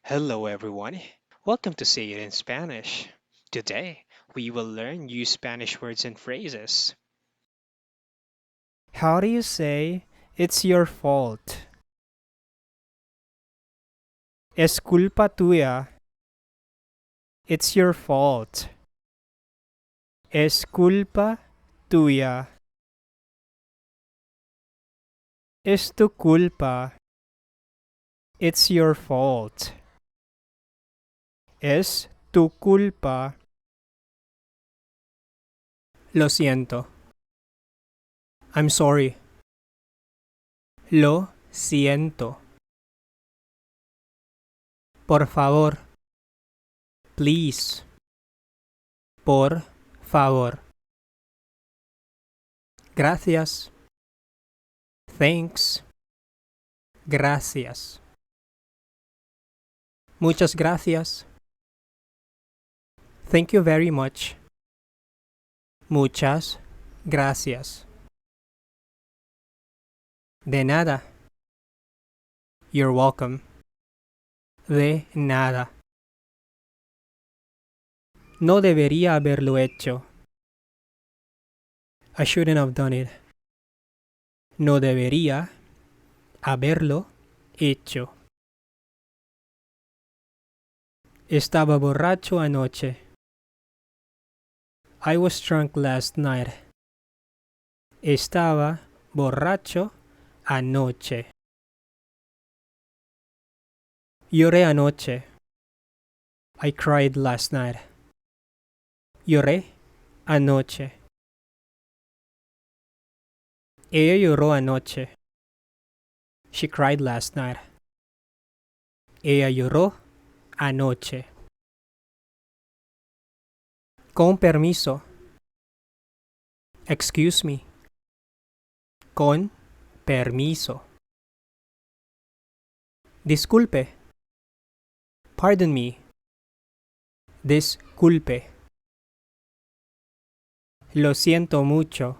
Hello, everyone. Welcome to Say It in Spanish. Today, we will learn new Spanish words and phrases. How do you say it's your fault? Es culpa tuya. It's your fault. Es culpa tuya. Es tu culpa. It's your fault. Es tu culpa. Lo siento. I'm sorry. Lo siento. Por favor. Please. Por favor. Gracias. Thanks. Gracias. Muchas gracias. Thank you very much. Muchas gracias. De nada. You're welcome. De nada. No debería haberlo hecho. I shouldn't have done it. No debería haberlo hecho. Estaba borracho anoche. I was drunk last night. Estaba borracho anoche. Lloré anoche. I cried last night. Lloré anoche. Ella lloró anoche. She cried last night. Ella lloró anoche. Con permiso. Excuse me. Con permiso. Disculpe. Pardon me. Disculpe. Lo siento mucho.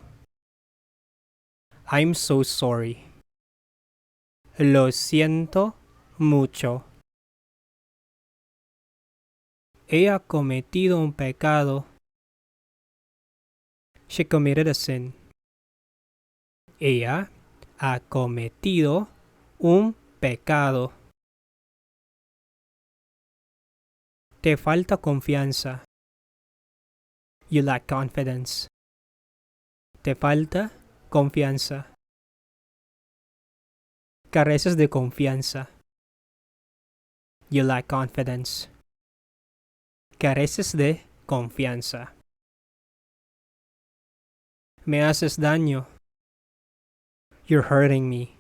I'm so sorry. Lo siento mucho. He cometido un pecado. She committed a sin. Ella ha cometido un pecado. Te falta confianza. You lack confidence. Te falta confianza. Careces de confianza. You lack confidence. Careces de confianza. Me haces daño. You're hurting me.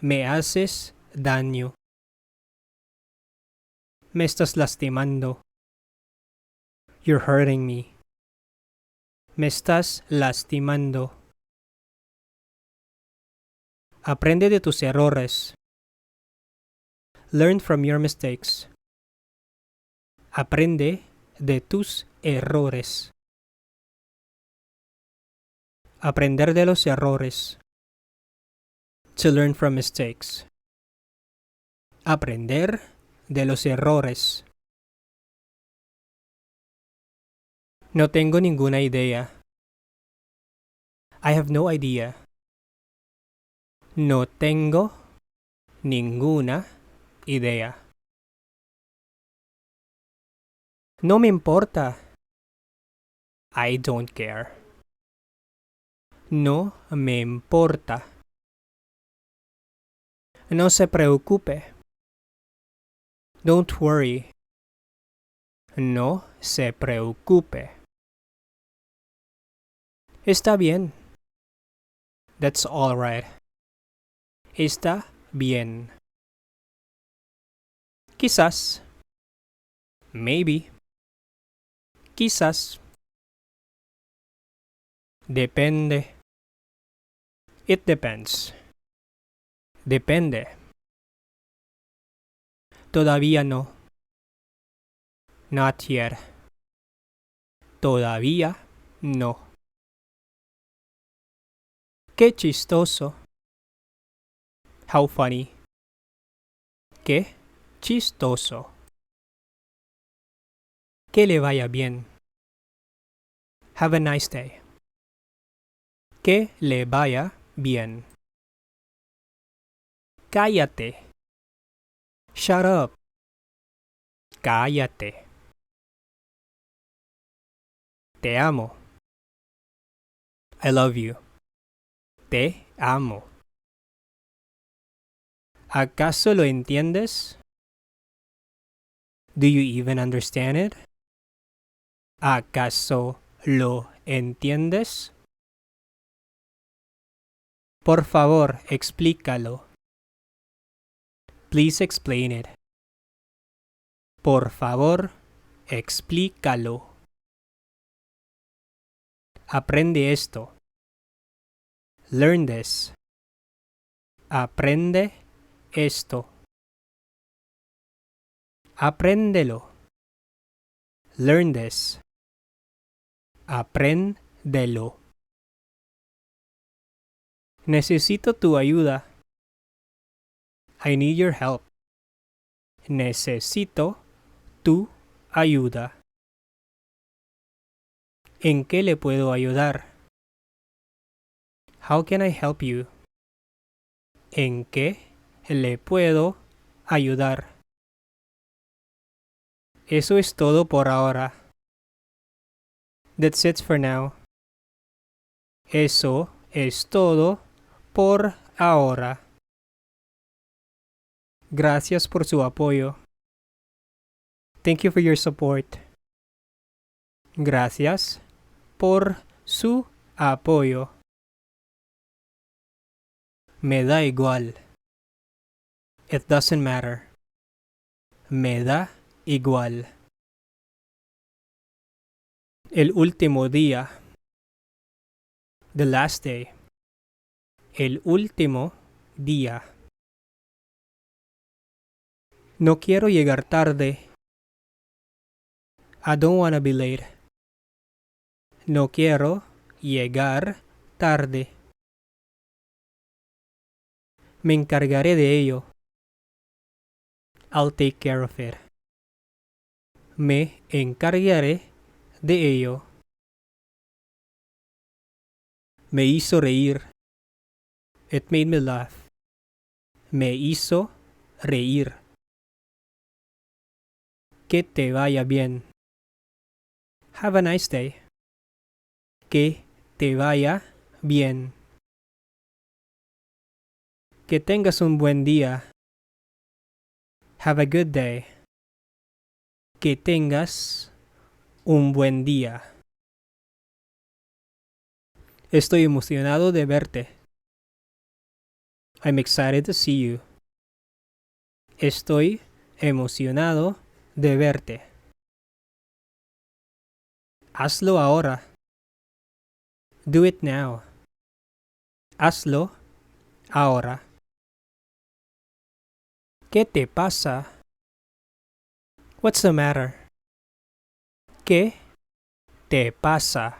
Me haces daño. Me estás lastimando. You're hurting me. Me estás lastimando. Aprende de tus errores. Learn from your mistakes. Aprende de tus errores. Aprender de los errores. To learn from mistakes. Aprender de los errores. No tengo ninguna idea. I have no idea. No tengo ninguna idea. No me importa. I don't care. No me importa. No se preocupe. Don't worry. No se preocupe. Está bien. That's all right. Está bien. Quizás. Maybe. Quizás. Depende. It depends. Depende. Todavía no. Not yet. Todavía no. Qué chistoso. How funny. Qué chistoso. Que le vaya bien. Have a nice day. Que le vaya bien. Cállate. Shut up. Cállate. Te amo. I love you. Te amo. ¿Acaso lo entiendes? Do you even understand it? ¿Acaso lo entiendes? Por favor, explícalo. Please explain it. Por favor, explícalo. Aprende esto. Learn this. Aprende esto. Apréndelo. Learn this. Apréndelo. Necesito tu ayuda. I need your help. Necesito tu ayuda. ¿En qué le puedo ayudar? How can I help you? ¿En qué le puedo ayudar? Eso es todo por ahora. That's it for now. Eso es todo por ahora. Gracias por su apoyo. Thank you for your support. Gracias por su apoyo. Me da igual. It doesn't matter. Me da igual. El último día. The last day. El último día. No quiero llegar tarde. I don't wanna be late. No quiero llegar tarde. Me encargaré de ello. I'll take care of it. Me encargaré de ello. Me hizo reír. It made me laugh. Me hizo reír. Que te vaya bien. Have a nice day. Que te vaya bien. Que tengas un buen día. Have a good day. Que tengas un buen día. Estoy emocionado de verte. I'm excited to see you. Estoy emocionado de verte. Hazlo ahora. Do it now. Hazlo ahora. ¿Qué te pasa? What's the matter? ¿Qué te pasa?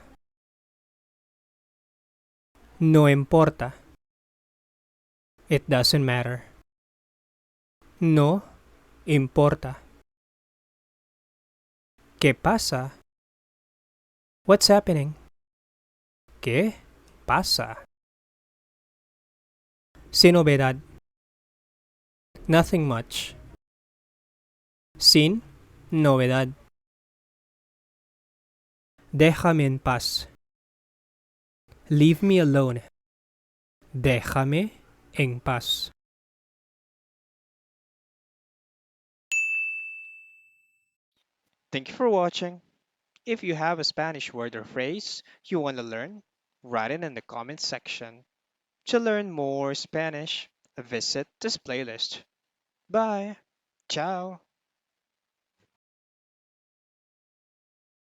No importa. It doesn't matter. No importa. ¿Qué pasa? What's happening? ¿Qué pasa? Sin novedad. Nothing much. Sin novedad. Déjame en paz. Leave me alone. Déjame en paz. Thank you for watching. If you have a Spanish word or phrase you want to learn, write it in the comments section. To learn more Spanish, visit this playlist. Bye. Ciao.